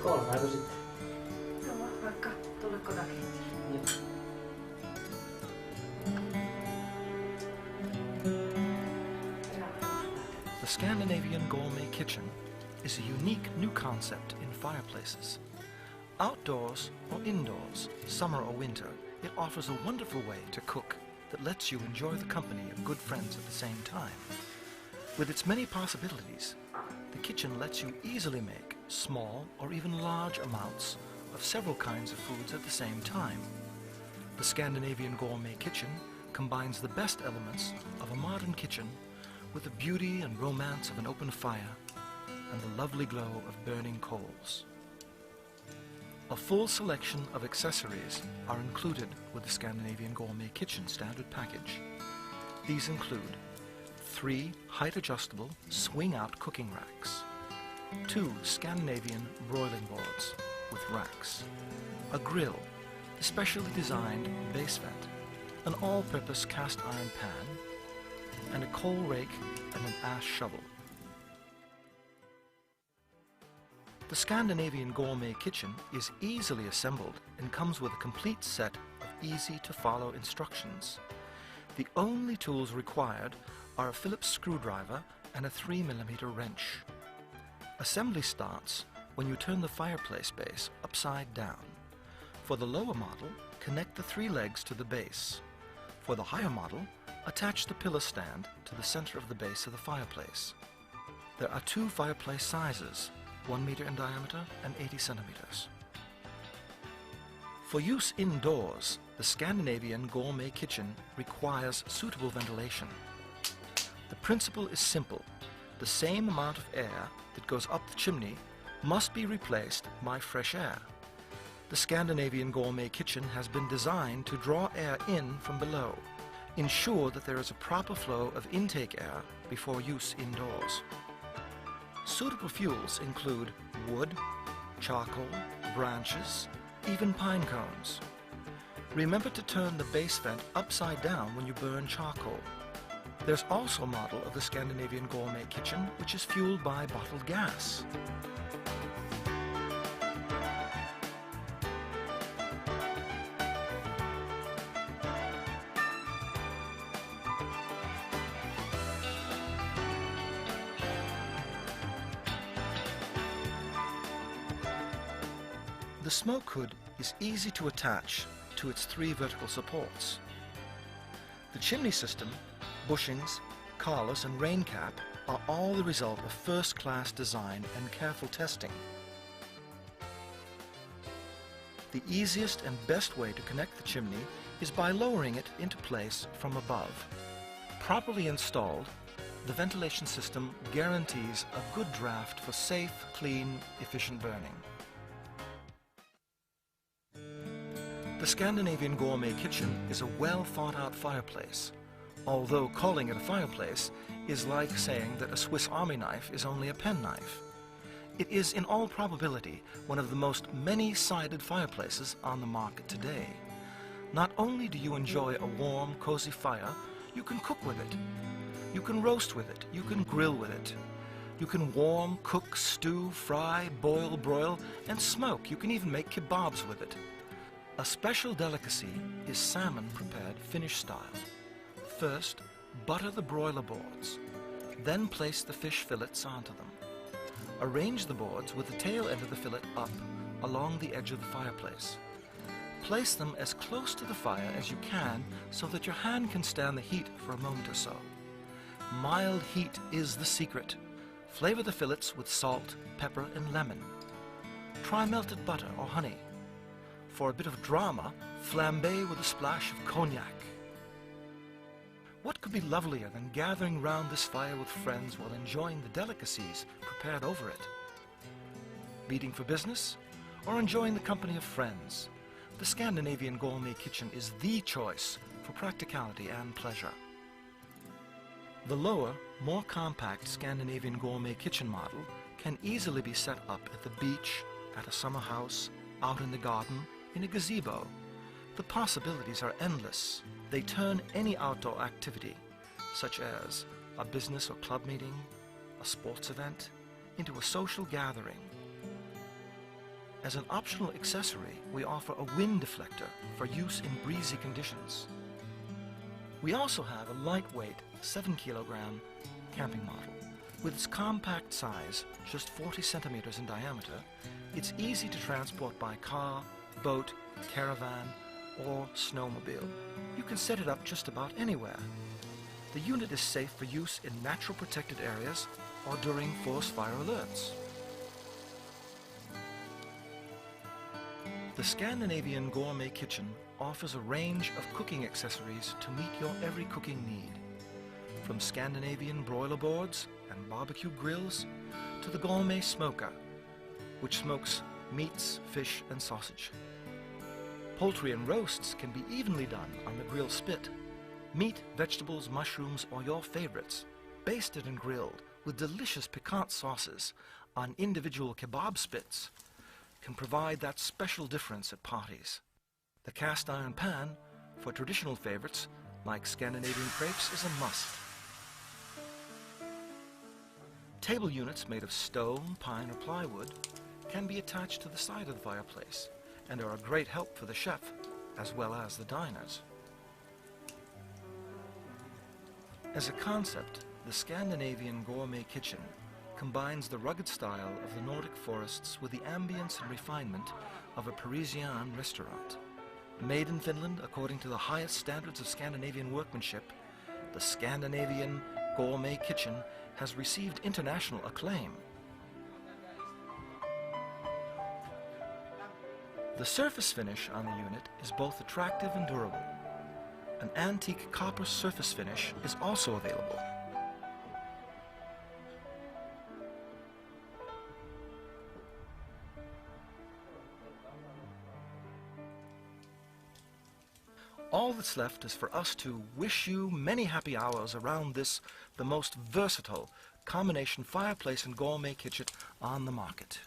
Kolmaako sitten? No vaikka tuliko takia. The Scandinavian gourmet kitchen is a unique new concept in fireplaces. Outdoors or indoors, summer or winter, it offers a wonderful way to cook that lets you enjoy the company of good friends at the same time. With its many possibilities, the kitchen lets you easily make small or even large amounts of several kinds of foods at the same time. The Scandinavian gourmet kitchen combines the best elements of a modern kitchen with the beauty and romance of an open fire and the lovely glow of burning coals. A full selection of accessories are included with the Scandinavian Gourmet Kitchen standard package. These include 3 height-adjustable swing-out cooking racks, 2 Scandinavian broiling boards with racks, a grill, a specially designed base vent, an all-purpose cast iron pan, and a coal rake and an ash shovel. The Scandinavian Gourmet Kitchen is easily assembled and comes with a complete set of easy-to-follow instructions. The only tools required are a Phillips screwdriver and a 3mm wrench. Assembly starts when you turn the fireplace base upside down. For the lower model, connect the 3 legs to the base. For the higher model, attach the pillar stand to the center of the base of the fireplace. There are 2 fireplace sizes, 1 meter in diameter and 80 centimeters. For use indoors, the Scandinavian Gourmet Kitchen requires suitable ventilation. The principle is simple. The same amount of air that goes up the chimney must be replaced by fresh air. The Scandinavian Gourmet Kitchen has been designed to draw air in from below. Ensure that there is a proper flow of intake air before use indoors. Suitable fuels include wood, charcoal, branches, even pine cones. Remember to turn the base vent upside down when you burn charcoal. There's also a model of the Scandinavian Gourmet Kitchen which is fueled by bottled gas. The smoke hood is easy to attach to its 3 vertical supports. The chimney system, bushings, carless and rain cap are all the result of first-class design and careful testing. The easiest and best way to connect the chimney is by lowering it into place from above. Properly installed, the ventilation system guarantees a good draft for safe, clean, efficient burning. The Scandinavian Gourmet Kitchen is a well-thought-out fireplace, although calling it a fireplace is like saying that a Swiss Army knife is only a penknife. It is in all probability one of the most many-sided fireplaces on the market today. Not only do you enjoy a warm, cozy fire, you can cook with it. You can roast with it. You can grill with it. You can warm, cook, stew, fry, boil, broil, and smoke. You can even make kebabs with it. A special delicacy is salmon prepared Finnish style. First, butter the broiler boards. Then place the fish fillets onto them. Arrange the boards with the tail end of the fillet up along the edge of the fireplace. Place them as close to the fire as you can so that your hand can stand the heat for a moment or so. Mild heat is the secret. Flavor the fillets with salt, pepper, and lemon. Try melted butter or honey. For a bit of drama, flambe with a splash of cognac. What could be lovelier than gathering round this fire with friends while enjoying the delicacies prepared over it? Meeting for business or enjoying the company of friends? The Scandinavian Gourmet Kitchen is the choice for practicality and pleasure. The lower, more compact Scandinavian Gourmet Kitchen model can easily be set up at the beach, at a summer house, out in the garden, in a gazebo. The possibilities are endless. They turn any outdoor activity, such as a business or club meeting, a sports event, into a social gathering. As an optional accessory, we offer a wind deflector for use in breezy conditions. We also have a lightweight 7-kilogram camping model. With its compact size, just 40 centimeters in diameter, it's easy to transport by car, boat, caravan, or snowmobile. You can set it up just about anywhere. The unit is safe for use in natural protected areas or during forest fire alerts. The Scandinavian Gourmet Kitchen offers a range of cooking accessories to meet your every cooking need. From Scandinavian broiler boards and barbecue grills to the gourmet smoker, which smokes meats, fish and sausage. Poultry and roasts can be evenly done on the grill spit. Meat, vegetables, mushrooms or your favorites, basted and grilled with delicious piquant sauces on individual kebab spits, can provide that special difference at parties. The cast iron pan for traditional favorites like Scandinavian crepes is a must. Table units made of stone, pine or plywood can be attached to the side of the fireplace and are a great help for the chef as well as the diners. As a concept, the Scandinavian Gourmet Kitchen combines the rugged style of the Nordic forests with the ambience and refinement of a Parisian restaurant. Made in Finland according to the highest standards of Scandinavian workmanship, the Scandinavian Gourmet Kitchen has received international acclaim. The surface finish on the unit is both attractive and durable. An antique copper surface finish is also available. All that's left is for us to wish you many happy hours around this, the most versatile combination fireplace and gourmet kitchen on the market.